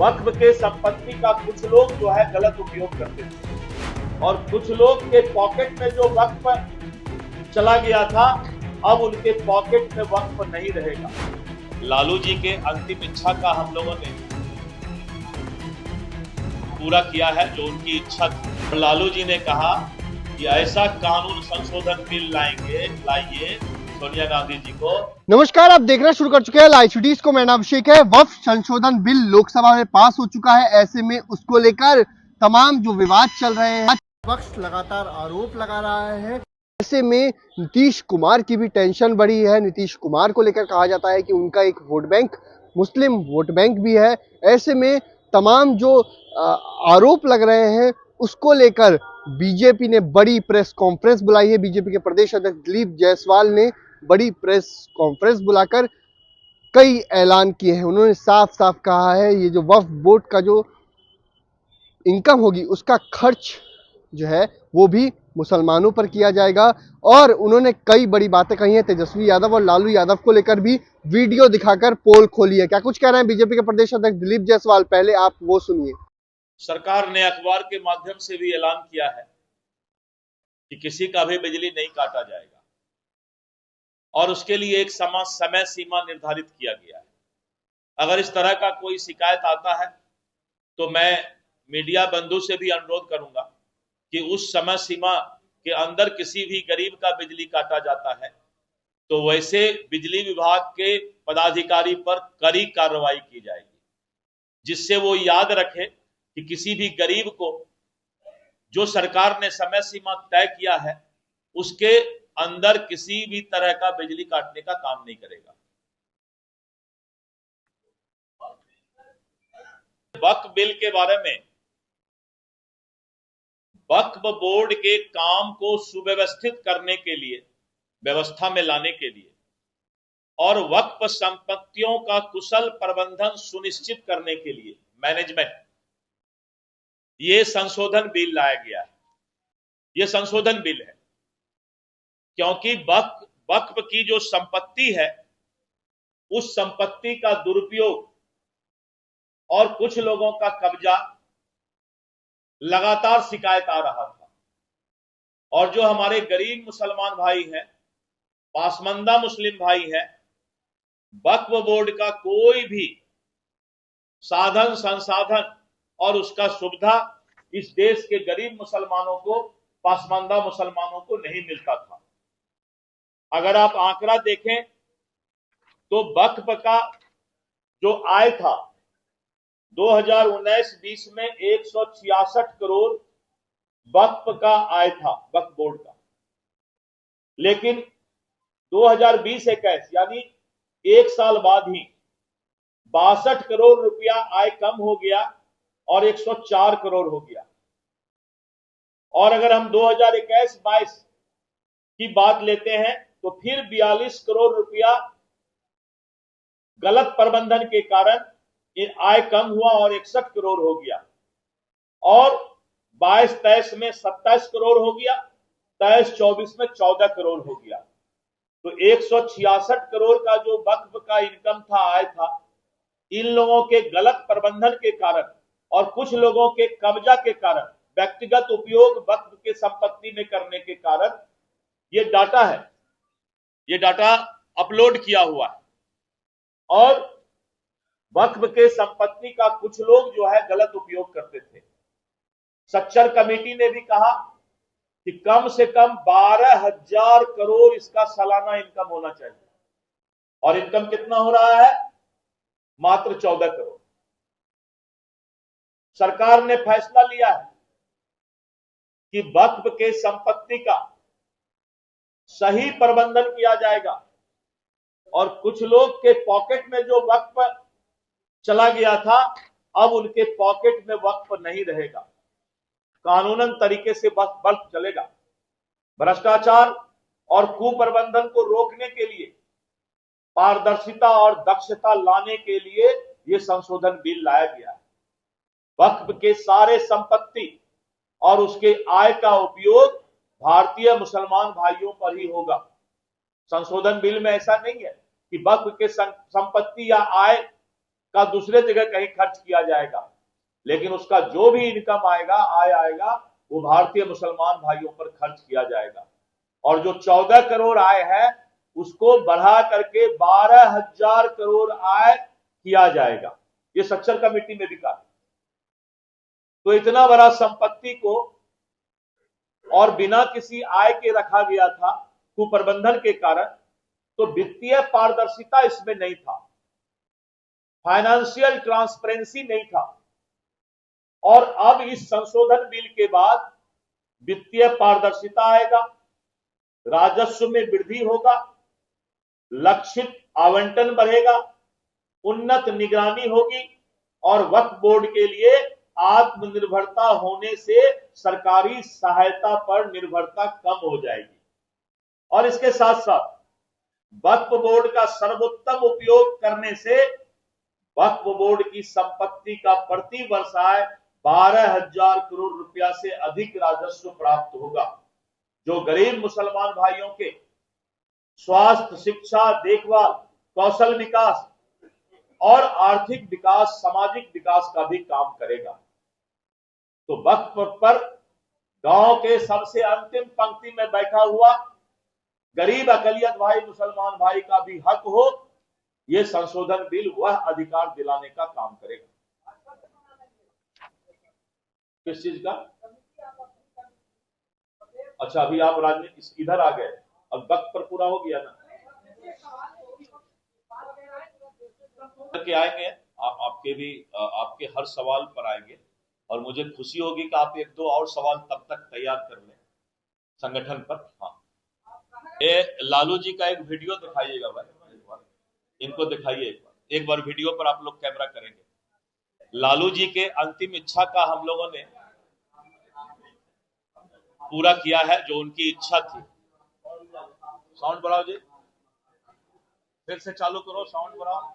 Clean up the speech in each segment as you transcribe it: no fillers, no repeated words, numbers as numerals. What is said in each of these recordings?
वक्फ के संपत्ति का कुछ लोग जो है गलत उपयोग करते थे और कुछ लोग के पॉकेट में जो वक्फ चला गया था अब उनके पॉकेट में वक्फ नहीं रहेगा। लालू जी के अंतिम इच्छा का हम लोगों ने पूरा किया है जो उनकी इच्छा थी। लालू जी ने कहा कि ऐसा कानून संशोधन बिल लाइए सोनिया गांधी जी को। नमस्कार, आप देखना शुरू कर चुके हैं लाइव सिटीज को। मेरा नाम अभिषेक है। वक्फ संशोधन बिल लोकसभा में पास हो चुका है। ऐसे में उसको लेकर तमाम जो विवाद चल रहे हैं, विपक्ष लगातार आरोप लगा रहा है। ऐसे में नीतीश कुमार की भी टेंशन बढ़ी है। नीतीश कुमार को लेकर कहा जाता है कि उनका एक वोट बैंक मुस्लिम वोट बैंक भी है। ऐसे में तमाम जो आरोप लग रहे हैं उसको लेकर बीजेपी ने बड़ी प्रेस कॉन्फ्रेंस बुलाई है। बीजेपी के प्रदेश अध्यक्ष दिलीप जायसवाल ने बड़ी प्रेस कॉन्फ्रेंस बुलाकर कई ऐलान किए हैं। उन्होंने साफ साफ कहा है ये जो वक्फ बोर्ड का जो इनकम होगी उसका खर्च जो है वो भी मुसलमानों पर किया जाएगा। और उन्होंने कई बड़ी बातें कही हैं। तेजस्वी यादव और लालू यादव को लेकर भी वीडियो दिखाकर पोल खोली है। क्या कुछ कह रहे हैं बीजेपी के प्रदेश अध्यक्ष दिलीप जायसवाल, पहले आप वो सुनिए। सरकार ने अखबार के माध्यम से भी ऐलान किया है कि किसी का भी बिजली नहीं काटा जाएगा और उसके लिए एक समय सीमा निर्धारित किया गया है। अगर इस तरह का कोई शिकायत आता है तो मैं मीडिया बंधु से भी अनुरोध करूंगा कि उस समय सीमा के अंदर किसी भी गरीब का बिजली काटा जाता है तो वैसे बिजली विभाग के पदाधिकारी पर कड़ी कार्रवाई की जाएगी, जिससे वो याद रखे कि किसी भी गरीब को जो सरकार ने समय सीमा तय किया है उसके अंदर किसी भी तरह का बिजली काटने का काम नहीं करेगा। वक्फ बिल के बारे में वक्फ बोर्ड के काम को सुव्यवस्थित करने के लिए, व्यवस्था में लाने के लिए और वक्फ संपत्तियों का कुशल प्रबंधन सुनिश्चित करने के लिए, मैनेजमेंट, ये संशोधन बिल लाया गया है। ये संशोधन बिल है क्योंकि वक्फ की जो संपत्ति है उस संपत्ति का दुरुपयोग और कुछ लोगों का कब्जा लगातार शिकायत आ रहा था। और जो हमारे गरीब मुसलमान भाई हैं, पासमानदा मुस्लिम भाई हैं, वक्फ बोर्ड का कोई भी साधन संसाधन और उसका सुविधा इस देश के गरीब मुसलमानों को, पासमानदा मुसलमानों को नहीं मिलता था। अगर आप आंकड़ा देखें तो वक्फ का जो आय था 2019-20 में 166 करोड़ वक्फ का आय था, वक्फ बोर्ड का। लेकिन 2020-21 यानी एक साल बाद ही 62 करोड़ रुपया आय कम हो गया और 104 करोड़ हो गया। और अगर हम 2021-22 की बात लेते हैं तो फिर 42 करोड़ रुपया गलत प्रबंधन के कारण आय कम हुआ और 61 करोड़ हो गया। और 22-23 में 27 करोड़ हो गया, 23-24 में 14 करोड़ हो गया। तो 166 करोड़ का जो वक्फ का इनकम था, आय था, इन लोगों के गलत प्रबंधन के कारण और कुछ लोगों के कब्जा के कारण, व्यक्तिगत उपयोग वक्फ के संपत्ति में करने के कारण ये डाटा है, ये डाटा अपलोड किया हुआ है। और वक्फ के संपत्ति का कुछ लोग जो है गलत उपयोग करते थे। सच्चर कमेटी ने भी कहा कि कम से कम 12,000 करोड़ इसका सालाना इनकम होना चाहिए और इनकम कितना हो रहा है? मात्र 14 करोड़। सरकार ने फैसला लिया है कि वक्फ के संपत्ति का सही प्रबंधन किया जाएगा और कुछ लोग के पॉकेट में जो वक्फ चला गया था अब उनके पॉकेट में वक्फ नहीं रहेगा। कानूनन तरीके से वक्फ चलेगा। भ्रष्टाचार और कुप्रबंधन को रोकने के लिए, पारदर्शिता और दक्षता लाने के लिए यह संशोधन बिल लाया गया है। वक्फ के सारे संपत्ति और उसके आय का उपयोग भारतीय मुसलमान भाइयों पर ही होगा। संशोधन बिल में ऐसा नहीं है कि वक्फ के संपत्ति या आय का दूसरे जगह कहीं खर्च किया जाएगा, लेकिन उसका जो भी इनकम आएगा, आय आएगा, वो भारतीय मुसलमान भाइयों पर खर्च किया जाएगा। और जो 14 करोड़ आय है उसको बढ़ा करके 12,000 करोड़ आय किया जाएगा। ये सच्चर कमेटी में भी कहा। तो इतना बड़ा संपत्ति को और बिना किसी आय के रखा गया था कुप्रबंधन के कारण, तो वित्तीय पारदर्शिता इसमें नहीं था, फाइनेंशियल ट्रांसपेरेंसी नहीं था। और अब इस संशोधन बिल के बाद वित्तीय पारदर्शिता आएगा, राजस्व में वृद्धि होगा, लक्षित आवंटन बढ़ेगा, उन्नत निगरानी होगी और वक्फ बोर्ड के लिए आत्मनिर्भरता होने से सरकारी सहायता पर निर्भरता कम हो जाएगी। और इसके साथ साथ वक्फ बोर्ड का सर्वोत्तम उपयोग करने से वक्फ बोर्ड की संपत्ति का प्रति वर्ष आय 12,000 करोड़ रुपया से अधिक राजस्व प्राप्त होगा, जो गरीब मुसलमान भाइयों के स्वास्थ्य, शिक्षा, देखभाल, कौशल विकास और आर्थिक विकास, सामाजिक विकास का भी काम करेगा। तो वक्फ पर गांव के सबसे अंतिम पंक्ति में बैठा हुआ गरीब अकलियत भाई, मुसलमान भाई का भी हक हो, ये संशोधन बिल वह अधिकार दिलाने का काम करेगा। किस चीज का? अच्छा, अभी आप राजनीति इधर आ गए, अब वक्त पर पूरा हो गया ना, के आएंगे आप, आपके हर सवाल पर आएंगे और मुझे खुशी होगी कि आप 1-2 और सवाल तब तक तैयार कर लें संगठन पर। हाँ, ये लालू जी का एक वीडियो दिखाइएगा भाई, इनको दिखाइए एक बार वीडियो पर आप लोग कैमरा करेंगे। लालू जी के अंतिम इच्छा का हम लोगों ने पूरा किया है, जो उनकी इच्छा थी। साउंड बढ़ाओ जी, फिर से चालू करो, साउंड बढ़ाओ।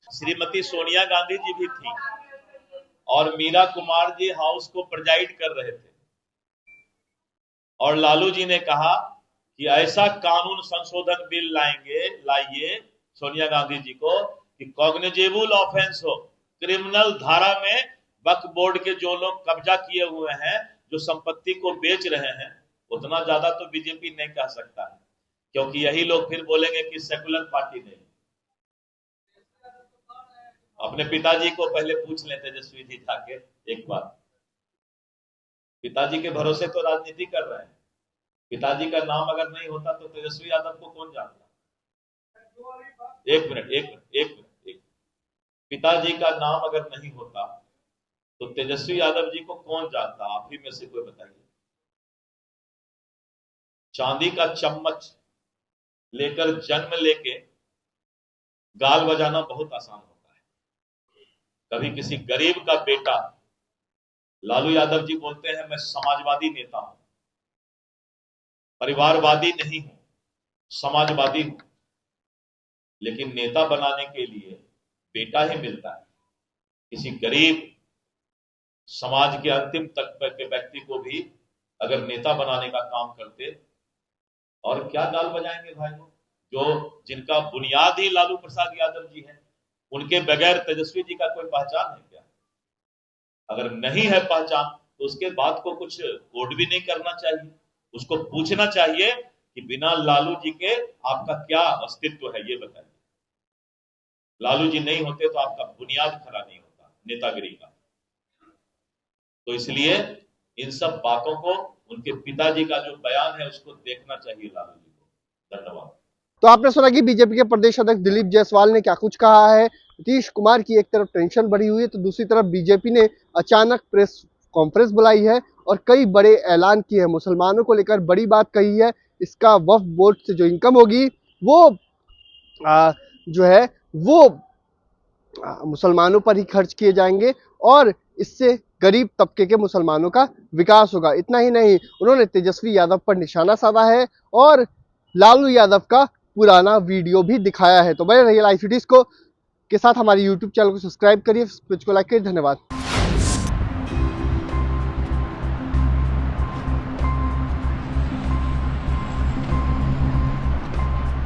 श्रीमती सोनिया गांधी जी भी थी और मीरा कुमार जी हाउस को प्रेजाइड कर रहे थे, और लालू जी ने कहा कि ऐसा कानून संशोधन बिल लाइए सोनिया गांधी जी को कि कॉग्निजेबल ऑफेंस हो, क्रिमिनल धारा में वक्फ बोर्ड के जो लोग कब्जा किए हुए हैं, जो संपत्ति को बेच रहे हैं, उतना ज्यादा तो बीजेपी नहीं कह सकता है, क्योंकि यही लोग फिर बोलेंगे कि सेकुलर पार्टी नहीं। अपने पिताजी को पहले पूछ लें तेजस्वी जी जाके एक बार, पिताजी के भरोसे तो राजनीति कर रहे हैं, पिताजी का नाम अगर नहीं होता तो तेजस्वी यादव को कौन जानता? एक मिनट, पिताजी का नाम अगर नहीं होता तो तेजस्वी यादव जी को कौन जानता? आप ही में से कोई बताइए। चांदी का चम्मच लेकर जन्म लेके गाल बजाना बहुत आसान होता है। कभी किसी गरीब का बेटा, लालू यादव जी बोलते हैं मैं समाजवादी नेता हूं, परिवारवादी नहीं हूं, समाजवादी हूं, लेकिन नेता बनाने के लिए बेटा ही मिलता है। किसी गरीब समाज के अंतिम तक के व्यक्ति को भी अगर नेता बनाने का काम करते, और क्या गाल बजाएंगे भाई लोग, जो जिनका बुनियाद ही लालू प्रसाद यादव जी है, उनके बगैर तेजस्वी जी का कोई पहचान है क्या? अगर नहीं है पहचान तो उसके बाद को कुछ कोड भी नहीं करना चाहिए, उसको पूछना चाहिए कि बिना लालू जी के आपका क्या अस्तित्व है, ये बताइए। लालू जी नहीं होते तो आपका बुनियाद खड़ा नहीं होता नेतागिरी का। तो इसलिए इन सब बातों को, उनके पिताजी का जो बयान है उसको देखना चाहिए लालू जी को। धन्यवाद। तो आपने सुना कि बीजेपी के प्रदेश अध्यक्ष दिलीप जायसवाल ने क्या कुछ कहा है। नीतीश कुमार की एक तरफ टेंशन बढ़ी हुई है तो दूसरी तरफ बीजेपी ने अचानक प्रेस कॉन्फ्रेंस बुलाई है और कई बड़े ऐलान किए हैं। मुसलमानों को लेकर बड़ी बात कही है। इसका वक्फ बोर्ड से जो इनकम होगी वो जो है वो मुसलमानों पर ही खर्च किए जाएंगे और इससे गरीब तबके के मुसलमानों का विकास होगा। इतना ही नहीं, उन्होंने तेजस्वी यादव पर निशाना साधा है और लालू यादव का पुराना वीडियो भी दिखाया है। तो बने रहिए लाइव सिटीज को के साथ, हमारे यूट्यूब चैनल को सब्सक्राइब करिए, पेज को लाइक करिए। धन्यवाद।